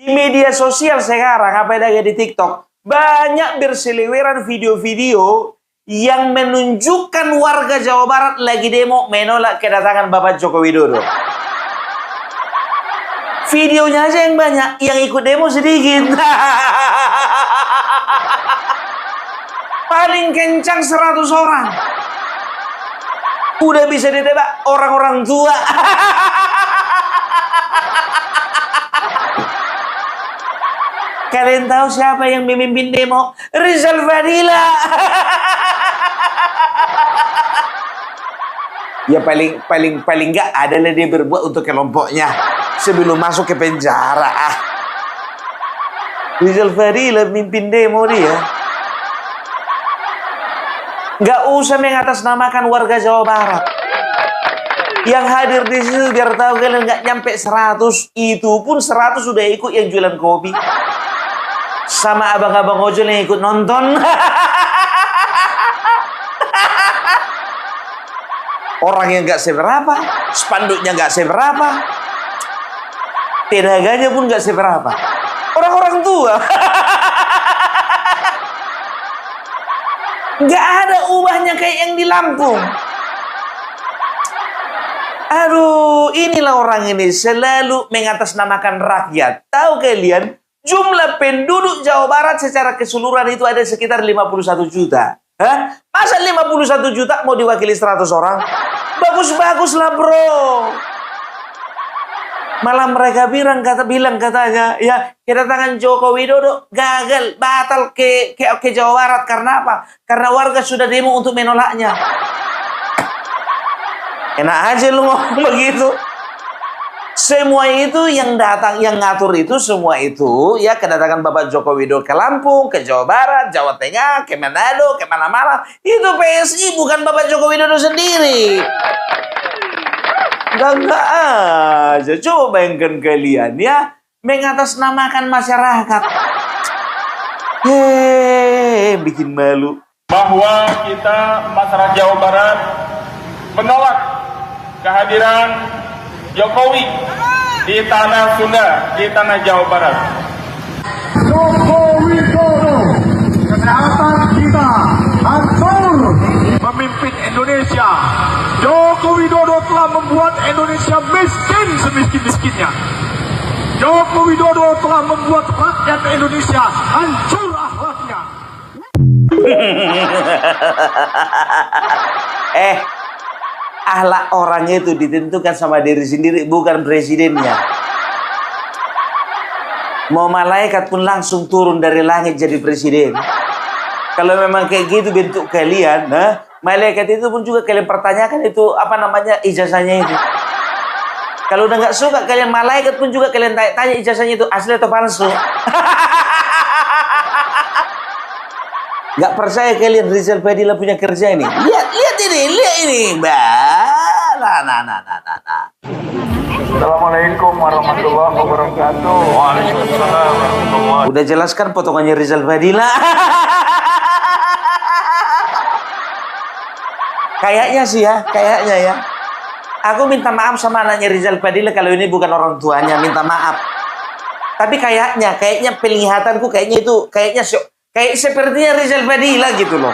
Media sosial sekarang, apalagi di TikTok, banyak berseliweran video-video yang menunjukkan warga Jawa Barat lagi demo menolak kedatangan Bapak Joko Widodo. Videonya aja yang banyak, yang ikut demo sedikit. Paling kencang 100 orang. Udah bisa ditebak orang-orang tua. Kalian tahu siapa yang memimpin demo? Rizal Fadila. Ya paling nggak adalah dia berbuat untuk kelompoknya sebelum masuk ke penjara. Rizal Fadila mimpin demo dia. Nggak usah mengatasnamakan warga Jawa Barat. Yang hadir di situ biar tahu kalian nggak nyampe 100. Itu pun 100 sudah ikut yang jualan kopi. Sama abang-abang ojol yang ikut nonton. Orang yang nggak seberapa, spanduknya nggak seberapa, tenaganya pun nggak seberapa. Orang-orang tua. Nggak ada ubahnya kayak yang di Lampung. Aduh, inilah orang ini selalu mengatasnamakan rakyat. Tahu kalian? Jumlah penduduk Jawa Barat secara keseluruhan itu ada sekitar 51 juta. Hah? Masa 51 juta mau diwakili 100 orang? Bagus-bagus lah bro. Malah mereka bilang katanya, ya kedatangan Joko Widodo gagal, batal ke Jawa Barat. Karena apa? Karena warga sudah demo untuk menolaknya. Enak aja lu ngomong begitu. Semua itu yang datang, yang ngatur itu semua itu, ya kedatangan Bapak Joko Widodo ke Lampung, ke Jawa Barat, Jawa Tengah, ke Manado, ke mana-mana. Itu PSI, bukan Bapak Joko Widodo sendiri. Enggak aja. Coba bayangkan kalian ya, mengatasnamakan masyarakat. Bikin malu. Bahwa kita masyarakat Jawa Barat menolak kehadiran Jokowi di tanah Sunda, di tanah Jawa Barat. Joko Widodo, kesehatan kita hancur memimpin Indonesia. Joko Widodo telah membuat Indonesia miskin semiskin-miskinnya. Joko Widodo telah membuat rakyat Indonesia hancur akhlaknya. Akhlak orang itu ditentukan sama diri sendiri, bukan presidennya. Mau malaikat pun langsung turun dari langit jadi presiden. Kalau memang kayak gitu bentuk kalian, malaikat itu pun juga kalian pertanyakan itu apa namanya ijazahnya itu. Kalau udah nggak suka kalian malaikat pun juga kalian tanya ijazahnya itu asli atau palsu. Nggak percaya kalian Rizal Fadila punya kerja ini? Lihat ini, Assalamualaikum warahmatullahi wabarakatuh. Waalaikumsalam warahmatullahi. Udah jelaskan potongannya Rizal Fadila. Kayaknya sih ya, kayaknya ya. Aku minta maaf sama anaknya Rizal Fadila kalau ini bukan orang tuanya, minta maaf. Tapi kayaknya penglihatanku kayaknya sepertinya Rizal Fadila gitu loh.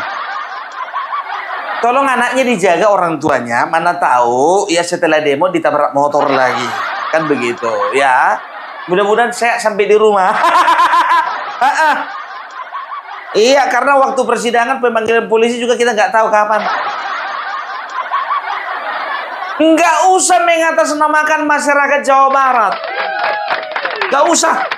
Tolong anaknya dijaga orang tuanya, mana tahu ya setelah demo ditabrak motor lagi. Kan begitu ya. Mudah-mudahan saya sampai di rumah. Iya, karena waktu persidangan pemanggilan polisi juga kita nggak tahu kapan. Nggak usah mengatasnamakan masyarakat Jawa Barat. Nggak usah.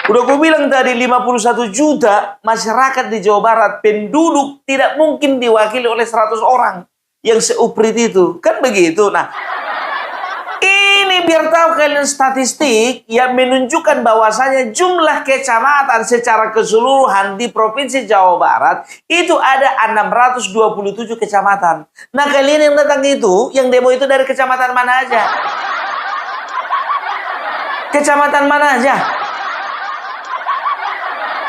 Udah gue bilang tadi 51 juta masyarakat di Jawa Barat penduduk tidak mungkin diwakili oleh 100 orang yang seuprit itu. Kan begitu. Nah, ini biar tahu kalian statistik yang menunjukkan bahwasanya jumlah kecamatan secara keseluruhan di Provinsi Jawa Barat itu ada 627 kecamatan. Nah, kalian yang datang itu, yang demo itu dari kecamatan mana aja? Kecamatan mana aja?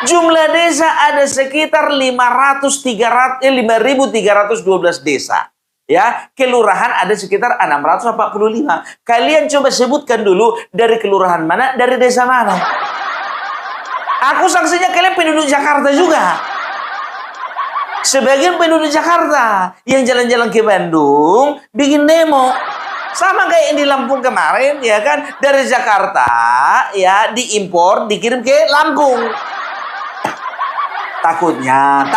Jumlah desa ada sekitar 5.312 desa. Ya, kelurahan ada sekitar 645. Kalian coba sebutkan dulu dari kelurahan mana, dari desa mana. Aku sanksinya kalian penduduk Jakarta juga. Sebagian penduduk Jakarta yang jalan-jalan ke Bandung bikin demo. Sama kayak yang di Lampung kemarin, ya kan? Dari Jakarta, ya, diimpor, dikirim ke Lampung. Takutnya.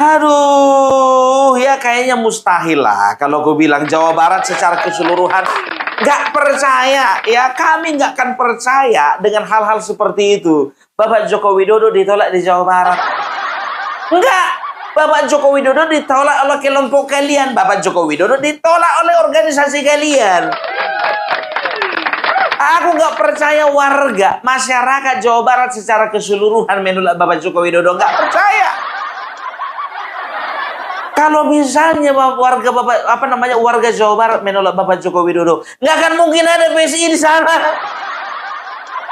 Aduh, ya kayaknya mustahil lah kalau gue bilang Jawa Barat secara keseluruhan. Nggak percaya, ya kami nggak akan percaya dengan hal-hal seperti itu. Bapak Joko Widodo ditolak di Jawa Barat. Enggak. Bapak Joko Widodo ditolak oleh kelompok kalian. Bapak Joko Widodo ditolak oleh organisasi kalian. Aku nggak percaya warga, masyarakat Jawa Barat secara keseluruhan menolak Bapak Joko Widodo. Nggak percaya. Kalau misalnya warga warga Jawa Barat menolak Bapak Joko Widodo, nggak akan mungkin ada PSI di sana.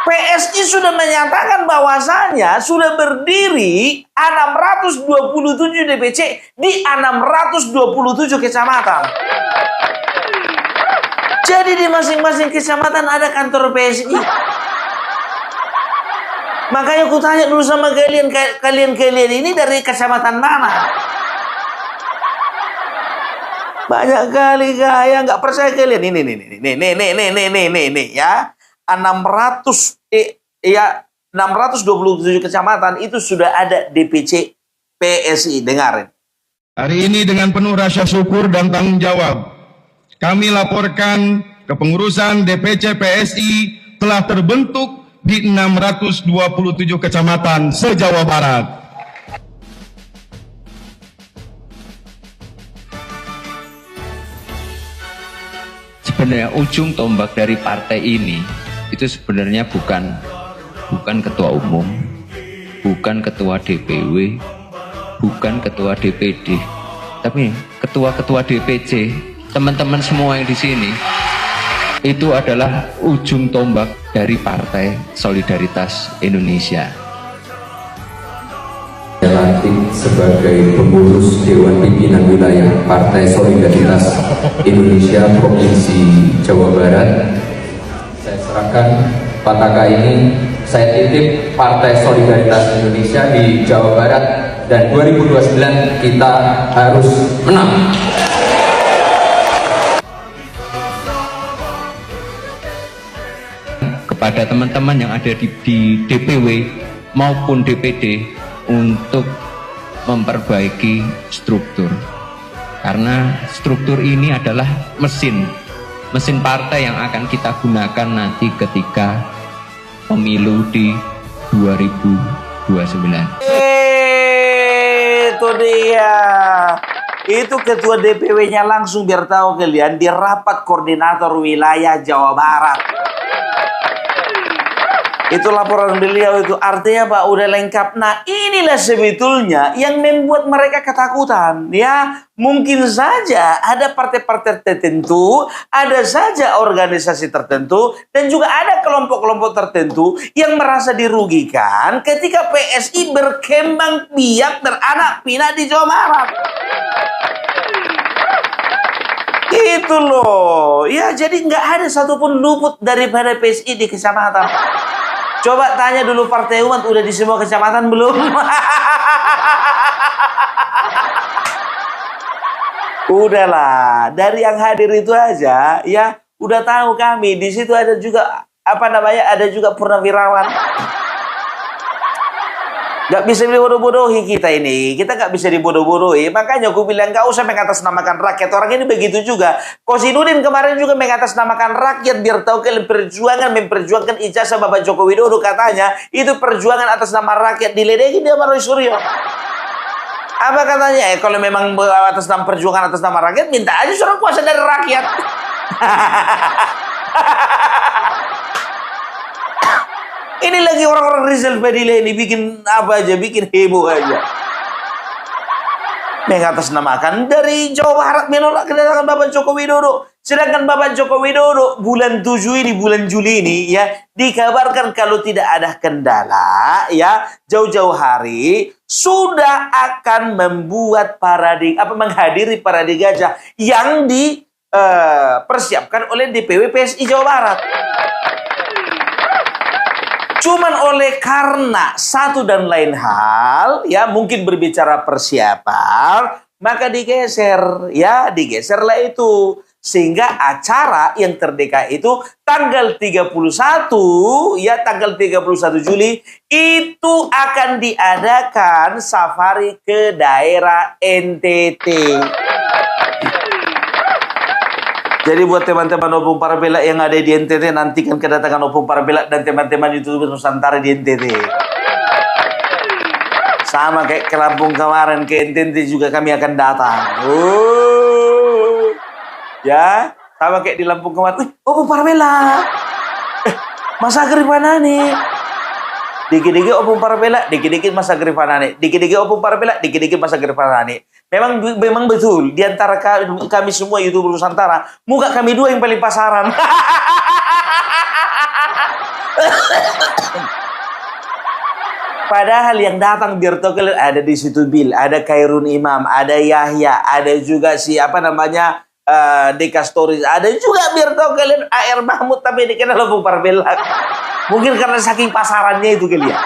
PSI sudah menyatakan bahwasannya sudah berdiri 627 DPC di 627 kecamatan. Jadi di masing-masing kecamatan ada kantor PSI. Makanya aku tanya dulu sama kalian ini dari kecamatan mana? Banyak kali gaya nggak percaya kalian. Ini ya. 627 kecamatan itu sudah ada DPC PSI. Dengarin. Hari ini dengan penuh rasa syukur dan tanggung jawab, kami laporkan kepengurusan DPC PSI telah terbentuk di 627 kecamatan se-Jawa Barat. Sebenarnya ujung tombak dari partai ini itu sebenarnya bukan ketua umum, bukan ketua DPW, bukan ketua DPD, tapi ketua-ketua DPC, teman-teman semua yang di sini itu adalah ujung tombak dari Partai Solidaritas Indonesia. Dilantik sebagai pengurus Dewan Pimpinan Wilayah Partai Solidaritas Indonesia Provinsi Jawa Barat. Saya serahkan pataka ini, saya titip Partai Solidaritas Indonesia di Jawa Barat, dan 2029 kita harus menang. Kepada teman-teman yang ada di DPW maupun DPD untuk memperbaiki struktur, karena struktur ini adalah mesin partai yang akan kita gunakan nanti ketika pemilu di 2029. Itu dia. Itu ketua DPW-nya langsung biar tahu kalian di rapat koordinator wilayah Jawa Barat. Itu laporan beliau itu, artinya Pak udah lengkap. Nah inilah sebetulnya yang membuat mereka ketakutan, ya. Mungkin saja ada partai-partai tertentu, ada saja organisasi tertentu, dan juga ada kelompok-kelompok tertentu yang merasa dirugikan ketika PSI berkembang biak beranak pinak di Jawa Barat. Itu loh, ya, jadi nggak ada satupun luput daripada PSI di kecamatan. Coba tanya dulu Partai Umat udah di semua kecamatan belum? Udahlah, dari yang hadir itu aja ya udah tahu kami di situ ada juga ada juga purnawirawan. Gak bisa dibodoh-bodohi kita ini. Kita gak bisa dibodoh-bodohi. Makanya aku bilang gak usah mengatasnamakan rakyat. Orang ini begitu juga. Kosidudin kemarin juga mengatasnamakan rakyat. Biar tahu kalian memperjuangkan ijazah Bapak Joko Widodo. Katanya itu perjuangan atas nama rakyat. Diledekin dia sama Roy Suryo. Apa katanya? Kalau memang atas nama perjuangan atas nama rakyat, minta aja surat kuasa dari rakyat. Ini lagi orang-orang Rizal Fadila ini bikin apa aja, bikin heboh aja. Mengatasnamakan dari Jawa Barat menolak kedatangan Bapak Joko Widodo. Sedangkan Bapak Joko Widodo bulan 7 ini, bulan Juli ini ya, dikabarkan kalau tidak ada kendala ya, jauh-jauh hari sudah akan membuat menghadiri parade gajah yang dipersiapkan oleh DPW PSI Jawa Barat. Cuman oleh karena satu dan lain hal ya, mungkin berbicara persiapan, maka digeserlah itu. Sehingga acara yang terdekat itu tanggal 31 Juli itu akan diadakan safari ke daerah NTT. Jadi buat teman-teman Opung Parabela yang ada di NTT, nantikan kedatangan Opung Parabela dan teman-teman YouTuber Nusantara di NTT. Sama kayak ke Lampung kemarin, ke NTT juga kami akan datang. Ya, sama kayak di Lampung kemarin. Opung Parabela. Mas Agri Panane. Dikit-dikit Opung Parabela, dikit-dikit Mas Agri Panane. Dikit-dikit Opung Parabela, dikit-dikit Mas Agri Panane. Memang betul, di antara kami semua YouTuber Nusantara, muka kami dua yang paling pasaran. Padahal yang datang biar tahu kalian, ada di situ Bil, ada Khairun Imam, ada Yahya, ada juga Deka Stories, ada juga biar tahu kalian AR Mahmud, tapi dikenal Opung Parabela. Mungkin karena saking pasarannya itu kalian.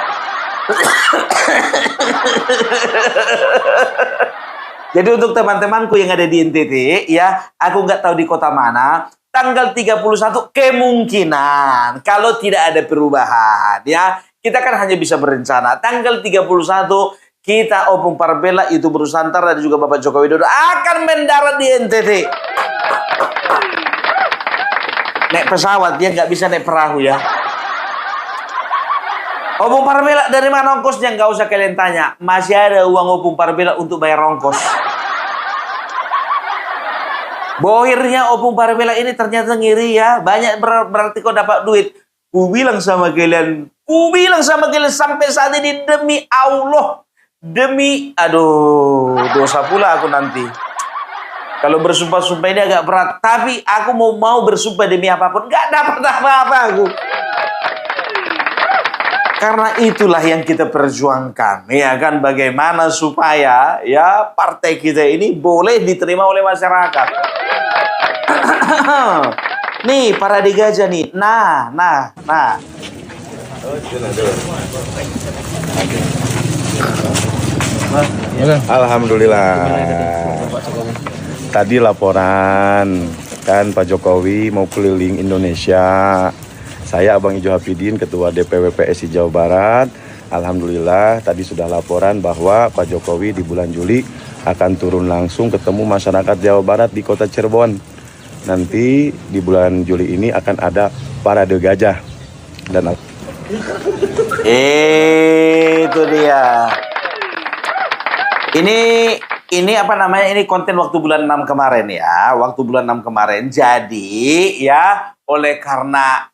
Jadi untuk teman-temanku yang ada di NTT ya, aku nggak tahu di kota mana, tanggal 31 kemungkinan kalau tidak ada perubahan ya, kita kan hanya bisa berencana. Tanggal 31 kita Opung Parabela itu Nusantara dan juga Bapak Joko Widodo akan mendarat di NTT. Naik pesawat, dia nggak bisa naik perahu ya. Opung Parabela dari mana ongkosnya? Nggak usah kalian tanya. Masih ada uang Opung Parabela untuk bayar ongkos. Bohirnya Opung Parabela ini ternyata ngiri ya. Banyak berarti kau dapat duit. Ku bilang sama kalian sampai saat ini demi Allah. Dosa pula aku nanti. Kalau bersumpah-sumpah ini agak berat. Tapi aku mau bersumpah demi apapun. Gak dapat apa-apa aku. Karena itulah yang kita perjuangkan. Ya kan, bagaimana supaya ya partai kita ini boleh diterima oleh masyarakat. Nih, parade gajah nih. Nah. Alhamdulillah. Tadi laporan kan Pak Jokowi mau keliling Indonesia. Saya Abang Ijo Hafidin, Ketua DPW PSI Jawa Barat. Alhamdulillah tadi sudah laporan bahwa Pak Jokowi di bulan Juli akan turun langsung ketemu masyarakat Jawa Barat di kota Cirebon. Nanti di bulan Juli ini akan ada parade gajah. Dan itu dia. Ini apa namanya? Ini konten waktu bulan 6 kemarin ya. Waktu bulan 6 kemarin. Jadi ya oleh karena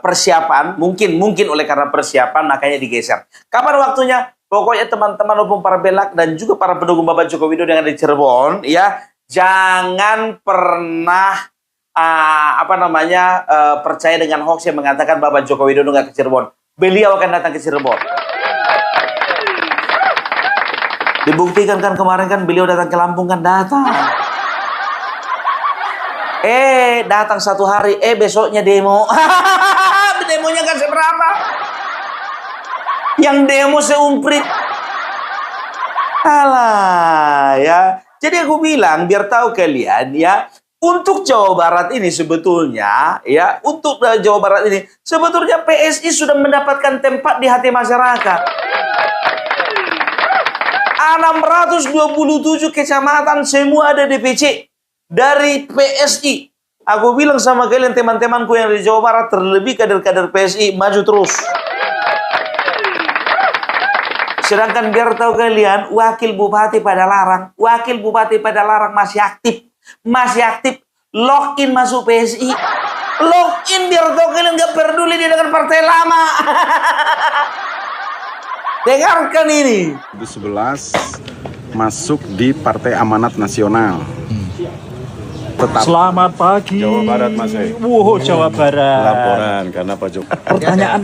persiapan, mungkin oleh karena persiapan makanya digeser. Kapan waktunya? Pokoknya teman-teman Opung Parabela dan juga para pendukung Bapak Joko Widodo yang ada di Cirebon ya, jangan pernah percaya dengan hoax yang mengatakan Bapak Joko Widodo nggak ke Cirebon. Beliau akan datang ke Cirebon. Dibuktikan kan kemarin kan beliau datang ke Lampung kan datang. Datang satu hari, besoknya demo. Demonya kan seberapa? Yang demo seumprit. Alah ya. Jadi aku bilang biar tahu kalian ya, untuk Jawa Barat ini sebetulnya ya, untuk Jawa Barat ini sebetulnya PSI sudah mendapatkan tempat di hati masyarakat. 627 kecamatan semua ada DPC dari PSI. Aku bilang sama kalian teman-temanku yang di Jawa Barat, terlebih kader-kader PSI, maju terus. Sedangkan biar tahu kalian, Wakil Bupati Padalarang masih aktif. Login masuk PSI. Login biar tahu kalian nggak peduli dia dengan partai lama. Dengarkan ini. 2011 masuk di Partai Amanat Nasional. Tetap Selamat pagi. Jawa Barat, Mas. Wow, Jawa Barat. Laporan karena Pak Jokowi. Pertanyaan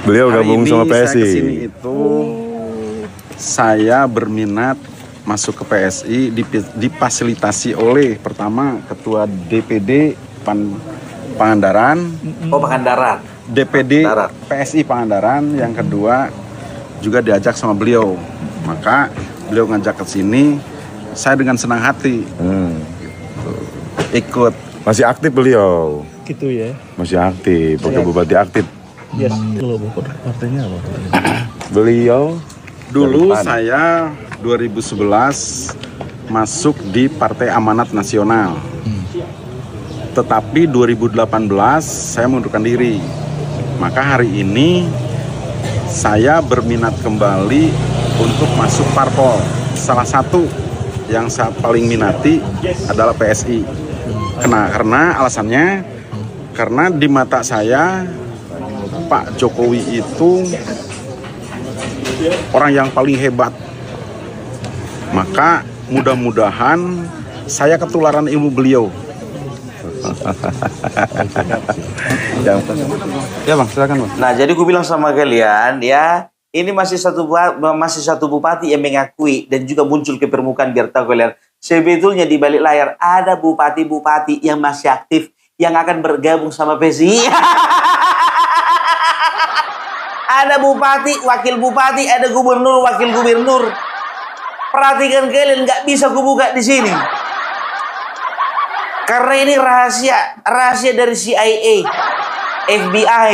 Beliau gabung sama Saya PSI. kesini itu saya berminat masuk ke PSI difasilitasi oleh pertama Ketua DPD Pangandaran, Oh, Pangandaran. DPD Darat. PSI Pangandaran, yang kedua juga diajak sama beliau. Maka beliau ngajak ke sini, saya dengan senang hati ikut. Masih aktif beliau. gitu ya. Masih aktif, Wakil Bupati aktif. Yes. Kalau partainya apa? Beliau Dulu Dari PAN. saya 2011 masuk di Partai Amanat Nasional. Tetapi 2018 saya mundurkan diri. Maka hari ini saya berminat kembali untuk masuk parpol. Salah satu yang saya paling minati adalah PSI. Karena alasannya karena di mata saya Pak Jokowi itu orang yang paling hebat. Maka mudah-mudahan saya ketularan ilmu beliau. Ya Bang, silakan Bang. Nah, jadi gue bilang sama kalian ya, ini masih satu bupati yang mengakui dan juga muncul ke permukaan biar tahu kalian. Sebetulnya di balik layar ada bupati-bupati yang masih aktif yang akan bergabung sama PSI. Ada bupati, wakil bupati, ada gubernur, wakil gubernur. Perhatikan kalian, nggak bisa kubuka di sini. Karena ini rahasia dari CIA, FBI.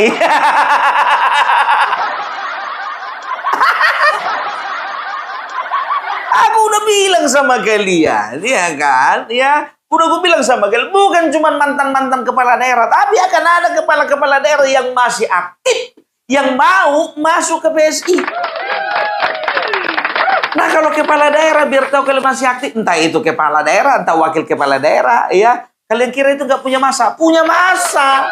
Aku udah bilang sama kalian, ya kan? Ya, udah gue bilang sama kalian, bukan cuma mantan-mantan kepala daerah, tapi akan ada kepala-kepala daerah yang masih aktif, yang mau masuk ke PSI. Nah, kalau kepala daerah biar tahu kalian masih aktif, entah itu kepala daerah, entah wakil kepala daerah, ya. Kalian kira itu nggak punya masa? Punya masa.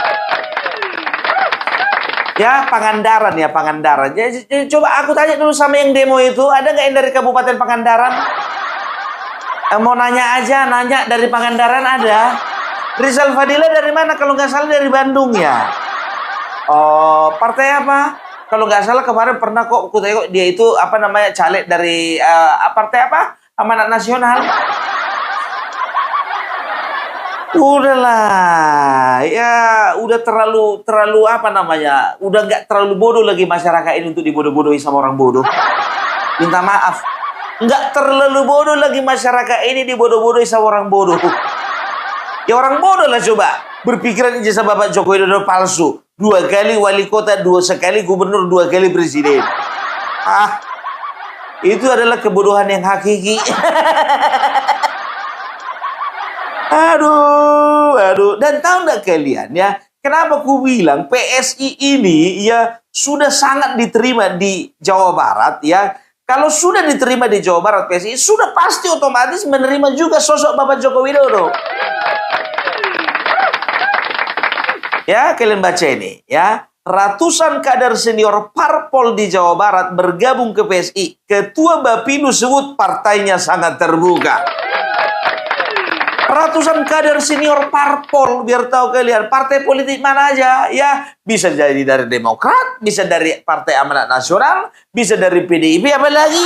Ya, Pangandaran ya, Pangandaran. Jadi, coba aku tanya dulu sama yang demo itu, ada nggak yang dari Kabupaten Pangandaran? Mau nanya aja, nanya dari Pangandaran ada. Rizal Fadila dari mana? Kalau nggak salah dari Bandung ya. Oh, partai apa? Kalau nggak salah kemarin pernah kok aku tengok dia itu apa namanya caleg dari partai apa? Amanat Nasional. Udahlah, ya udah terlalu apa namanya? Udah nggak terlalu bodoh lagi masyarakat ini untuk dibodoh-bodohi sama orang bodoh. Minta maaf. Nggak terlalu bodoh lagi masyarakat ini dibodoh-bodohi sama orang bodoh. Ya orang bodoh lah coba. Berpikiran ijazah Bapak Joko Widodo palsu. 2 kali wali kota, 2 sekali gubernur, 2 kali presiden. Itu adalah kebodohan yang hakiki. Aduh. Dan tahu nggak kalian ya, kenapa ku bilang PSI ini ya sudah sangat diterima di Jawa Barat ya. Kalau sudah diterima di Jawa Barat PSI, sudah pasti otomatis menerima juga sosok Bapak Joko Widodo. Ya, kalian baca ini ya. Ratusan kader senior parpol di Jawa Barat bergabung ke PSI. Ketua Bapinu sebut partainya sangat terbuka. Ratusan kader senior parpol, biar tahu kalian, partai politik mana aja ya, bisa jadi dari Demokrat, bisa dari Partai Amanat Nasional, bisa dari PDIP, apa lagi?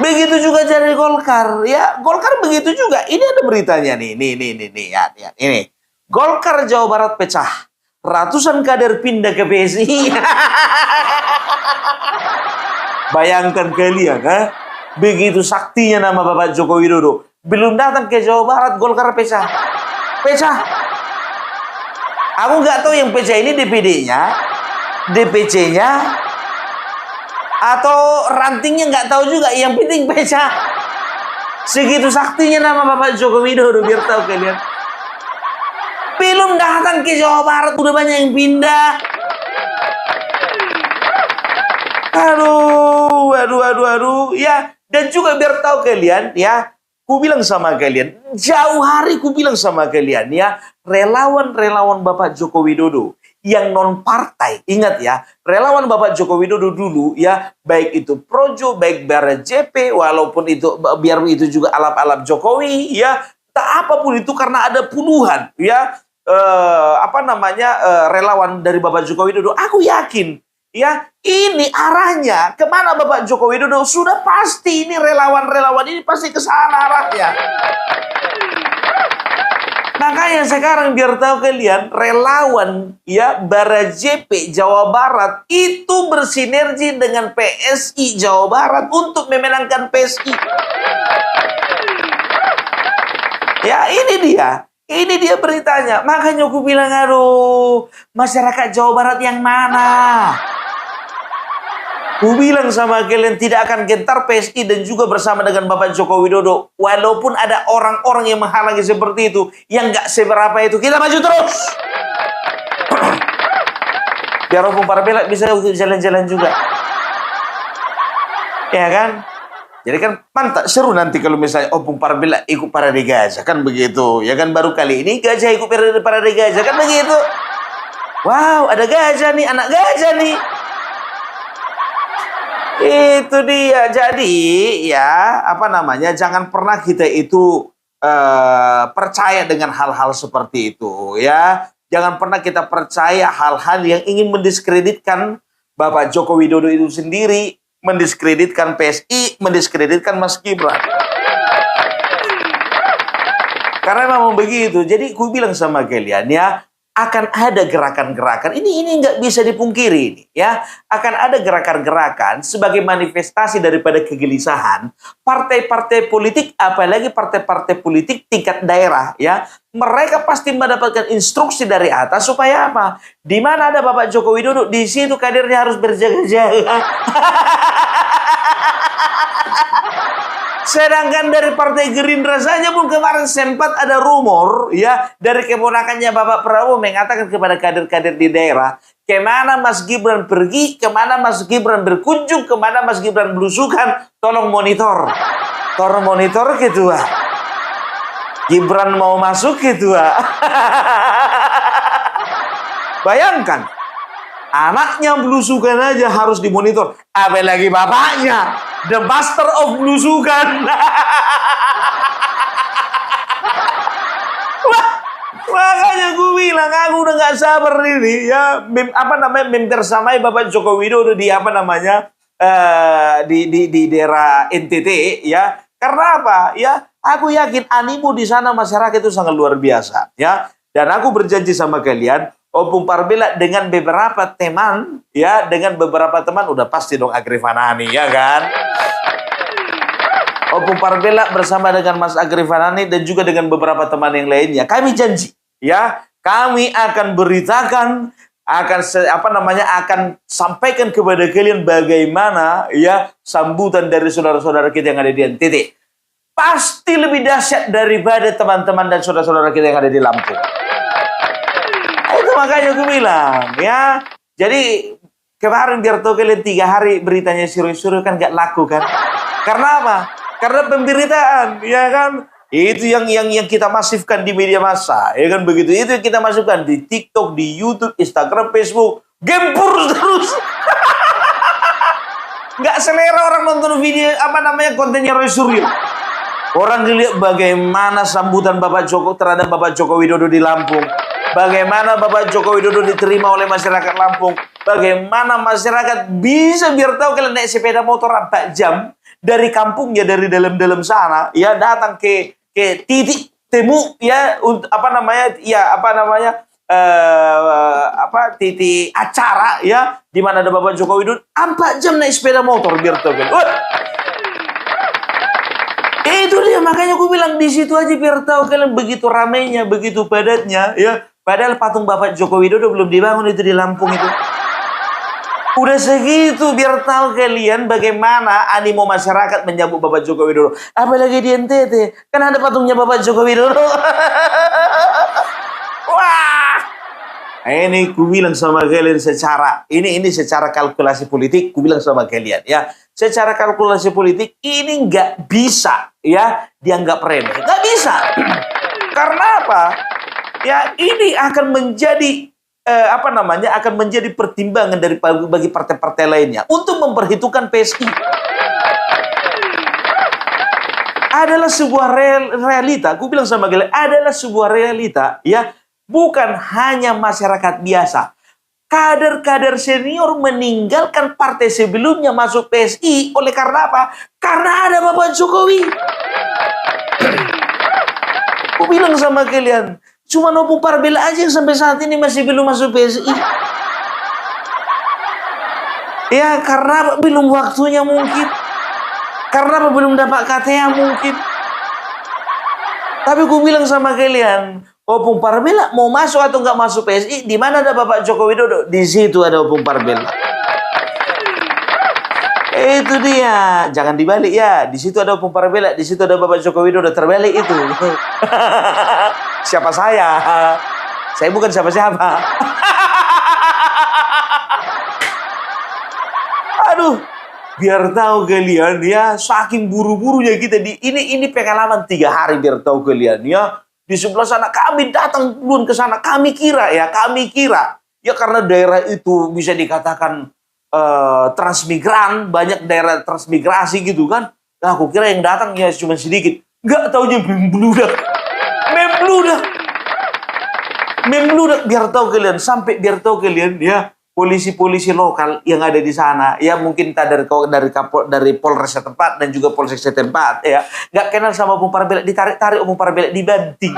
Begitu juga dari Golkar ya. Golkar begitu juga. Ini ada beritanya nih. Ya, ini. Golkar Jawa Barat pecah. Ratusan kader pindah ke PSI. Bayangkan kalian, begitu saktinya nama Bapak Joko Widodo. Belum datang ke Jawa Barat, Golkar pecah. Aku nggak tahu yang pecah ini DPD-nya, DPC-nya, atau rantingnya nggak tahu juga. Yang penting pecah. Segitu saktinya nama Bapak Joko Widodo, biar tahu kalian. Belum datang ke Jawa Barat, udah banyak yang pindah. Aduh. Ya, dan juga biar tahu kalian, ya. Ku bilang sama kalian, jauh hari ku bilang sama kalian, ya. Relawan-relawan Bapak Joko Widodo yang non partai. Ingat ya, relawan Bapak Joko Widodo dulu ya, baik itu Projo, baik Barat JP, walaupun itu biar itu juga alap-alap Jokowi ya, tak apapun itu karena ada puluhan ya relawan dari Bapak Joko Widodo. Aku yakin ya, ini arahnya kemana Bapak Joko Widodo sudah pasti ini relawan-relawan ini pasti ke sana arahnya. Makanya sekarang biar tahu kalian, relawan ya Barat JP Jawa Barat itu bersinergi dengan PSI Jawa Barat untuk memenangkan PSI. Ya ini dia beritanya. Makanya aku bilang, aduh, masyarakat Jawa Barat yang mana? Aku bilang sama kalian tidak akan gentar PSI dan juga bersama dengan Bapak Joko Widodo. Walaupun ada orang-orang yang menghalangi seperti itu, yang gak seberapa itu, kita maju terus. Biar Opung Parbela bisa jalan-jalan juga. Ya kan? Jadi kan mantap, seru nanti kalau misalnya Opung Parbela ikut parade gajah, kan begitu. Ya kan, baru kali ini gajah ikut parade gajah, kan begitu. Wow, ada gajah nih, anak gajah nih. Itu dia. Jadi ya jangan pernah kita itu percaya dengan hal-hal seperti itu ya. Jangan pernah kita percaya hal-hal yang ingin mendiskreditkan Bapak Joko Widodo itu sendiri, mendiskreditkan PSI, mendiskreditkan Mas Gibran. Karena memang begitu. Jadi aku bilang sama kalian ya, akan ada gerakan-gerakan, ini nggak bisa dipungkiri ini ya, akan ada gerakan-gerakan sebagai manifestasi daripada kegelisahan partai-partai politik, apalagi partai-partai politik tingkat daerah ya, mereka pasti mendapatkan instruksi dari atas supaya apa? Di mana ada Bapak Joko Widodo, di situ kadernya harus berjaga-jaga. Sedangkan dari Partai Gerindra saja pun kemarin sempat ada rumor ya dari keponakannya Bapak Prabowo mengatakan kepada kader-kader di daerah, kemana Mas Gibran pergi, kemana Mas Gibran berkunjung, kemana Mas Gibran belusukan, tolong monitor. Tolong monitor gitu ah. Gibran mau masuk gitu ah. Bayangkan, anaknya belusukan aja harus dimonitor, apalagi bapaknya, the master of belusukan. Makanya gue bilang, aku udah gak sabar ini ya, membersamai Bapak Joko Widodo di di daerah NTT ya. Karena apa? Ya, aku yakin animo di sana masyarakat itu sangat luar biasa ya. Dan aku berjanji sama kalian, Opung Parbela dengan beberapa teman, ya, dengan beberapa teman udah pasti dong Agri Fanani, ya kan? Opung Parbela bersama dengan Mas Agri Fanani dan juga dengan beberapa teman yang lainnya, kami janji, ya, kami akan beritakan, akan sampaikan kepada kalian bagaimana, ya, sambutan dari saudara-saudara kita yang ada di NTT. Pasti lebih dahsyat daripada teman-teman dan saudara-saudara kita yang ada di Lampung. Makanya aku bilang ya, jadi kemarin biar tahu kalian 3 hari beritanya Siro-Siro kan gak laku kan? Karena apa? Karena pemberitaan, ya kan? Itu yang kita masifkan di media massa, ya kan begitu? Itu yang kita masifkan di TikTok, di YouTube, Instagram, Facebook, gempur terus. Gak selera orang nonton video kontennya Roy Suryo. Orang dilihat bagaimana sambutan terhadap Bapak Joko Widodo di Lampung. Bagaimana Bapak Joko Widodo diterima oleh masyarakat Lampung. Bagaimana masyarakat bisa biar tahu kalian naik sepeda motor 4 jam dari kampungnya, dari dalam-dalam sana, ya, datang ke titik temu ya, titik acara ya, di mana ada Bapak Joko Widodo 4 jam naik sepeda motor biar tahu kalian. Itu dia, makanya aku bilang di situ aja biar tahu kalian begitu ramainya, begitu padatnya ya. Padahal patung Bapak Joko Widodo belum dibangun itu di Lampung itu. Udah segitu biar tahu kalian bagaimana animo masyarakat menyambut Bapak Joko Widodo. Apalagi di NTT, kan ada patungnya Bapak Joko Widodo. Wah, ini ku bilang sama kalian secara kalkulasi politik, ku bilang sama kalian ya. Secara kalkulasi politik ini nggak bisa ya dianggap remeh, nggak bisa. Karena apa? Ya, ini akan menjadi akan menjadi pertimbangan bagi partai-partai lainnya untuk memperhitungkan PSI. Adalah sebuah realita. Aku bilang sama kalian, adalah sebuah realita, ya, bukan hanya masyarakat biasa. Kader-kader senior meninggalkan partai sebelumnya masuk PSI oleh karena apa? Karena ada Bapak Jokowi. Aku bilang sama kalian, cuma Opung Parbela aja yang sampai saat ini masih belum masuk PSI. Ya, karena belum waktunya mungkin. Karena belum dapat KTA mungkin. Tapi aku bilang sama kalian, Opung Parbela mau masuk atau nggak masuk PSI, di mana ada Bapak Joko Widodo, di situ ada Opung Parbela. Itu dia, jangan dibalik ya. Di situ ada Opung Parbela, di situ ada Bapak Joko Widodo, terbalik itu. Siapa saya? Saya bukan siapa-siapa. Aduh, biar tahu kalian ya, saking buru-burunya kita di ini pengalaman 3 hari biar tahu kalian ya. Di sebelah sana kami datang duluan ke sana, kami kira ya karena daerah itu bisa dikatakan transmigran, banyak daerah transmigrasi gitu kan. Nah, aku kira yang datang ya cuma sedikit. Nggak taunya membludak. Biar tahu kalian ya, polisi-polisi lokal yang ada di sana ya, mungkin dari Polres setempat dan juga Polsek setempat ya, nggak kenal sama Opung Parbela, ditarik-tarik Opung Parbela, dibanting.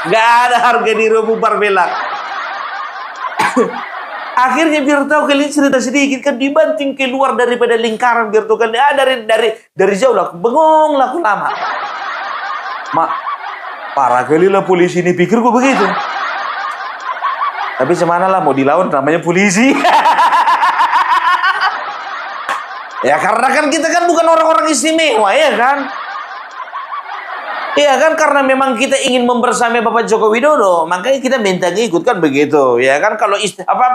Nggak ada harga diri Opung Parbela. Akhirnya biar tahu kalian cerita sedikit kan, dibanting keluar daripada lingkaran biar tahu kalian. Dari jauh lah, bengong lah aku lama. Mak, parah kali lah polisi ini, pikirku begitu. Tapi semana lah mau dilawan, namanya polisi. Ya karena kan kita kan bukan orang-orang istimewa ya kan. Iya kan, karena memang kita ingin membersamai Bapak Joko Widodo, makanya kita minta ngikut kan begitu. Ya kan, kalau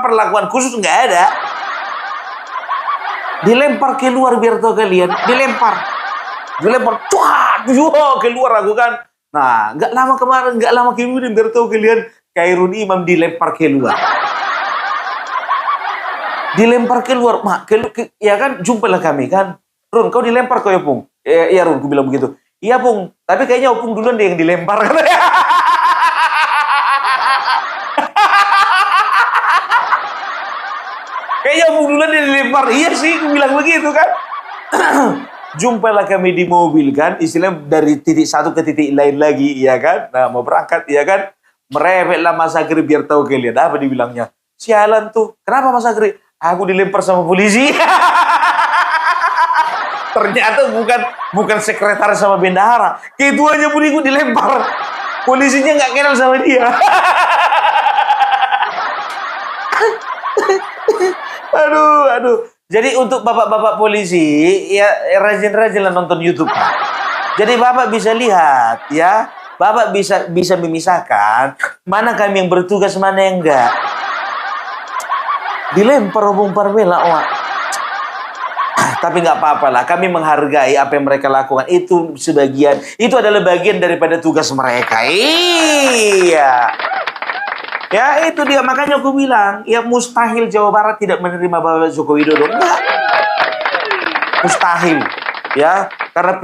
perlakuan khusus nggak ada. Dilempar keluar biar tahu kalian, dilempar, cuat, keluar aku kan. Nah, nggak lama kemudian biar tahu kalian, Khairul Imam dilempar keluar. Mak, ya kan, jumpalah kami kan. Run, kau dilempar kau ya, Pung? Iya, Run, aku bilang begitu. Iya, Pung, tapi kayaknya Opung duluan deh yang dilempar. Kayaknya Opung duluan yang dilempar. Iya sih, aku bilang begitu kan. Jumpalah kami di mobil kan, istilahnya dari titik satu ke titik lain lagi, ya kan. Nah, mau berangkat, ya kan. Merepeklah Mas Agri biar tahu kalian. Apa dibilangnya? Sialan tuh. Kenapa Mas Agri? Aku dilempar sama polisi. Ternyata bukan sekretaris sama bendahara. Ketuanya pun ikut dilempar. Polisinya nggak kenal sama dia. Aduh. Jadi untuk bapak-bapak polisi, ya rajin-rajinlah nonton YouTube. Jadi Bapak bisa lihat, ya. Bapak bisa memisahkan mana kami yang bertugas, mana yang enggak. Dilempar Opung Parbela, tapi nggak apa-apa lah, kami menghargai apa yang mereka lakukan. Itu adalah bagian daripada tugas mereka. Iya. Ya itu dia, makanya aku bilang, ya mustahil Jawa Barat tidak menerima Bapak Joko Widodo. Enggak. Mustahil. Ya, karena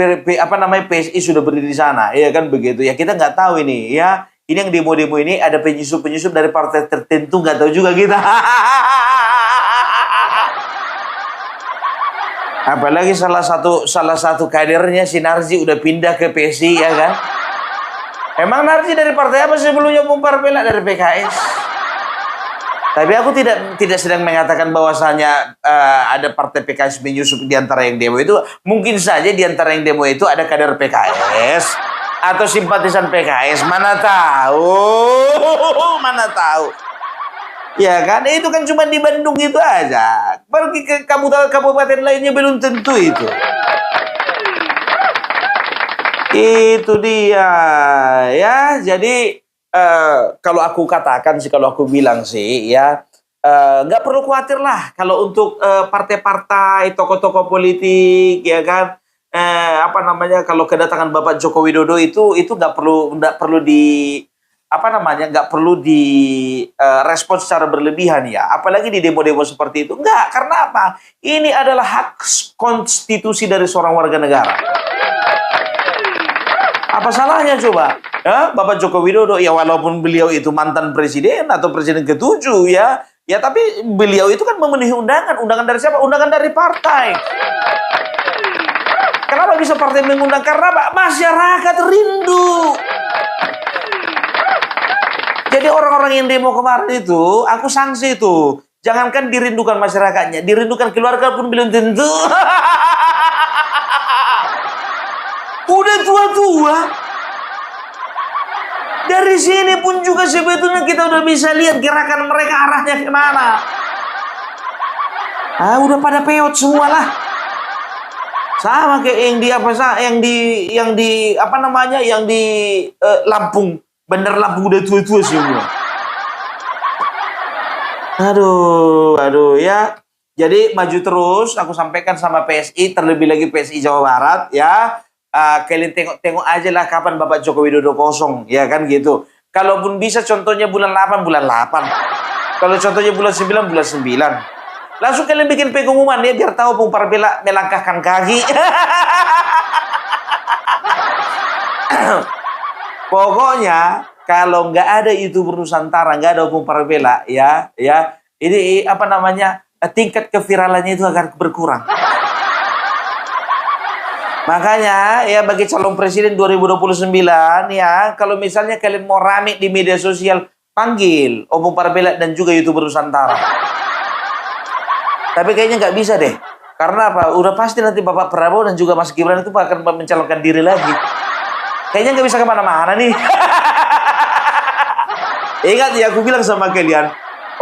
PSI sudah berdiri di sana, ya kan begitu. Ya kita nggak tahu ini, ya. Ini yang demo-demo ini ada penyusup dari partai tertentu, nggak tahu juga kita. Apalagi salah satu kadernya si Narji udah pindah ke PSI, ya kan? Emang Narji dari partai apa sebelumnya? Opung Parbela dari PKS. Tapi aku tidak sedang mengatakan bahwasanya ada partai PKS menyusup di antara yang demo itu. Mungkin saja di antara yang demo itu ada kader PKS atau simpatisan PKS. Mana tahu. Ya kan, itu kan cuma di Bandung itu aja. Pergi ke kabupaten lainnya belum tentu itu. Itu dia, ya. Jadi kalau aku katakan sih, kalau aku bilang sih, ya nggak perlu khawatir lah kalau untuk partai-partai, tokoh-tokoh politik, ya kan. apa namanya, kalau kedatangan Bapak Joko Widodo itu nggak perlu di apa namanya, nggak perlu di respon secara berlebihan ya, apalagi di demo-demo seperti itu. Nggak, karena apa? Ini adalah hak konstitusi dari seorang warga negara. Apa salahnya coba? Ya, Bapak Joko Widodo, ya walaupun beliau itu mantan presiden atau presiden ke-7 ya, tapi beliau itu kan memenuhi undangan. Undangan dari siapa? Undangan dari partai. Kenapa bisa partai mengundang? Karena masyarakat rindu. Jadi orang-orang yang demo kemarin itu, aku sanksi itu. Jangankan dirindukan masyarakatnya, dirindukan keluarga pun belum tentu. Udah tua-tua. Dari sini pun juga sebetulnya kita udah bisa lihat gerakan mereka arahnya kemana. Udah pada peot semua lah. Sama kayak yang di Lampung, Bandar Lampung udah tua-tua semua. Aduh ya. Jadi maju terus, aku sampaikan sama PSI, terlebih lagi PSI Jawa Barat ya. Kalian tengok aja lah kapan Bapak Joko Widodo kosong, ya kan gitu. Kalaupun bisa contohnya bulan 8. Kalau contohnya bulan 9, bulan 9. Langsung kalian bikin pengumuman ya, biar tahu Opung Parbela melangkahkan kaki. Pokoknya kalau nggak ada YouTuber Nusantara, nggak ada Opung Parbela ya, ini apa namanya, tingkat keviralannya itu akan berkurang. Makanya ya, bagi calon presiden 2029 ya, kalau misalnya kalian mau rame di media sosial, panggil Opung Parbela dan juga YouTuber Nusantara. Tapi kayaknya nggak bisa deh. Karena apa? Udah pasti nanti Bapak Prabowo dan juga Mas Gibran itu akan mencalonkan diri lagi. Kayaknya nggak bisa kemana-mana nih. Ingat ya, aku bilang sama kalian,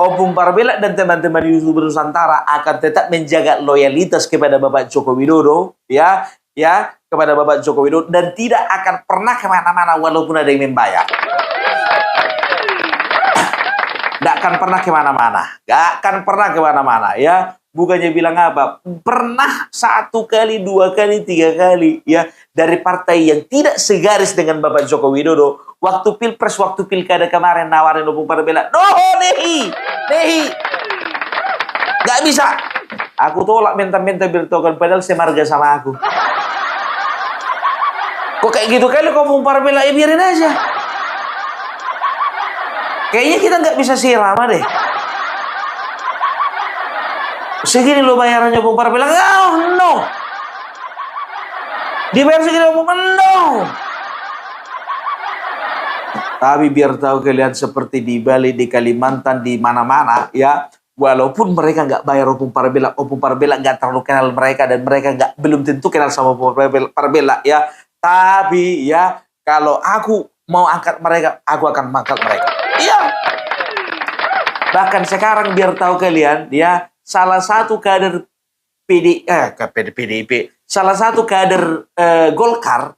Opung Parbela dan teman-teman YouTuber Nusantara akan tetap menjaga loyalitas kepada Bapak Joko Widodo ya, kepada Bapak Joko Widodo, dan tidak akan pernah kemana-mana walaupun ada yang membayar. Gak akan pernah kemana-mana ya. Bukannya bilang apa, pernah 1 kali, 2 kali, 3 kali ya, dari partai yang tidak segaris dengan Bapak Joko Widodo. Waktu pilpres, waktu pilkada kemarin nawarin Opung Parbela, nehi, gak bisa. Aku tolak minta-minta bertokan, padahal semarga sama aku. Kok kayak gitu kali kok Opung Parbela, ya biarin aja. Kayaknya kita nggak bisa sirama deh. Segini lo bayarannya Opung Parbela, no. Dibayar segini Opung, no. Tapi biar tahu kalian, seperti di Bali, di Kalimantan, di mana-mana ya, walaupun mereka nggak bayar Opung Parbela nggak terlalu kenal mereka, dan mereka belum tentu kenal sama Opung Parbela ya. Tapi ya, kalau aku mau angkat mereka, aku akan mengangkat mereka. Iya. Bahkan sekarang biar tahu kalian ya, salah satu kader PDIP, salah satu kader Golkar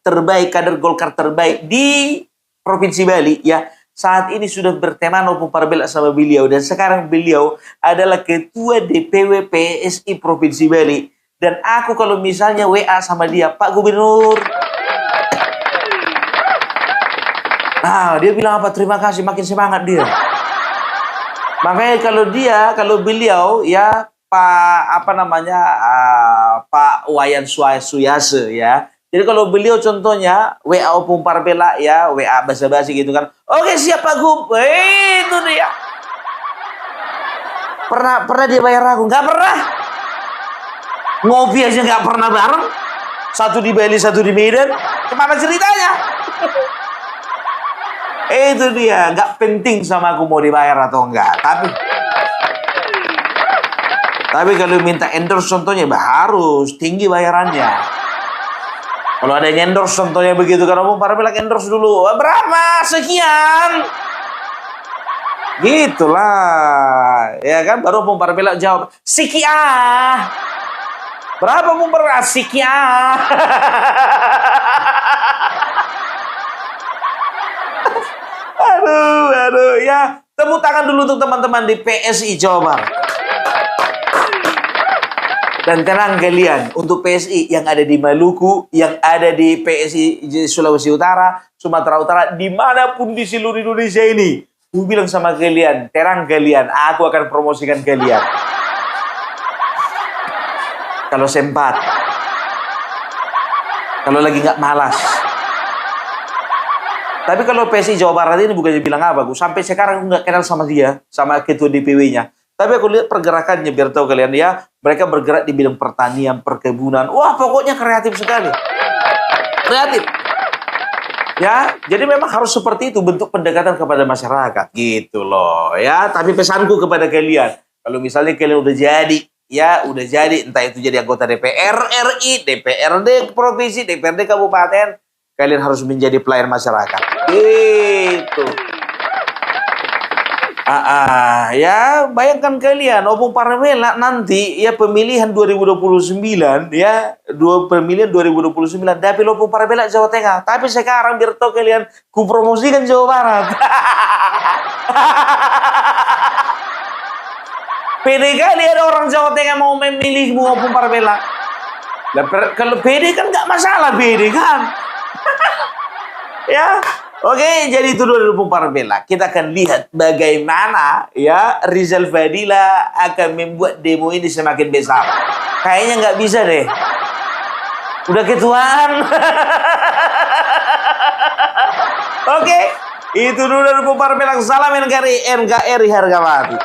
terbaik di Provinsi Bali ya, saat ini sudah berteman Opung Parbela sama beliau, dan sekarang beliau adalah ketua DPW PSI Provinsi Bali. Dan aku kalau misalnya WA sama dia, Pak Gubernur, dia bilang apa? Terima kasih, makin semangat dia. Makanya kalau beliau ya, Pak Wayan Suyase ya. Jadi kalau beliau contohnya WA Opung Parbela ya, WA basa-basi gitu kan. Oke, siap Pak Gub. Itu dia. Pernah dia bayar aku? Nggak pernah. Ngopi aja nggak pernah bareng. Satu di Bali, satu di Medan. Gimana ceritanya? Itu dia, nggak penting sama aku mau dibayar atau enggak. Tapi kalau minta endorse contohnya, harus tinggi bayarannya. Kalau ada yang endorse contohnya begitu, kan Opung Parbela endorse dulu. Berapa? Sekian. Gitulah. Ya kan, baru Opung Parbela jawab, sekian. Berapa Opung Parbela? Sekian. Aduh ya. Tepuk tangan dulu untuk teman-teman di PSI Jawa Barat. Dan tenang kalian, untuk PSI yang ada di Maluku, yang ada di PSI di Sulawesi Utara, Sumatera Utara, dimanapun di seluruh Indonesia ini, aku bilang sama kalian, tenang kalian, aku akan promosikan kalian. Kalau sempat, kalau lagi nggak malas. Tapi kalau PSI Jawa Barat ini bukannya bilang apa, aku sampai sekarang nggak kenal sama dia, sama ketua DPW-nya. Tapi aku lihat pergerakannya, biar tahu kalian ya, mereka bergerak di bidang pertanian, perkebunan. Wah, pokoknya kreatif sekali. Kreatif. Ya, jadi memang harus seperti itu bentuk pendekatan kepada masyarakat. Gitu loh, ya. Tapi pesanku kepada kalian, kalau misalnya kalian udah jadi, ya udah jadi, entah itu jadi anggota DPR RI, DPRD provinsi, DPRD kabupaten, kalian harus menjadi pelayan masyarakat. Gitu. Ya bayangkan kalian, Opung Parmela nanti ya pemilihan 2029 ya, pemilihan 2029 dapil Opung Parmela Jawa Tengah. Tapi sekarang biar tahu kalian, ku promosikan Jawa Barat. Pede kali ada orang Jawa Tengah mau memilihmu Opung Parmela. Kalau pede kan nggak masalah, pede kan. Ya. Oke, jadi itu dulu Opung Parmela. Kita akan lihat bagaimana ya Rizal Fadila akan membuat demo ini semakin besar. Kayaknya nggak bisa deh. Udah ketuaan. Oke, itu dulu Opung Parmela. Salam NKRI harga mati.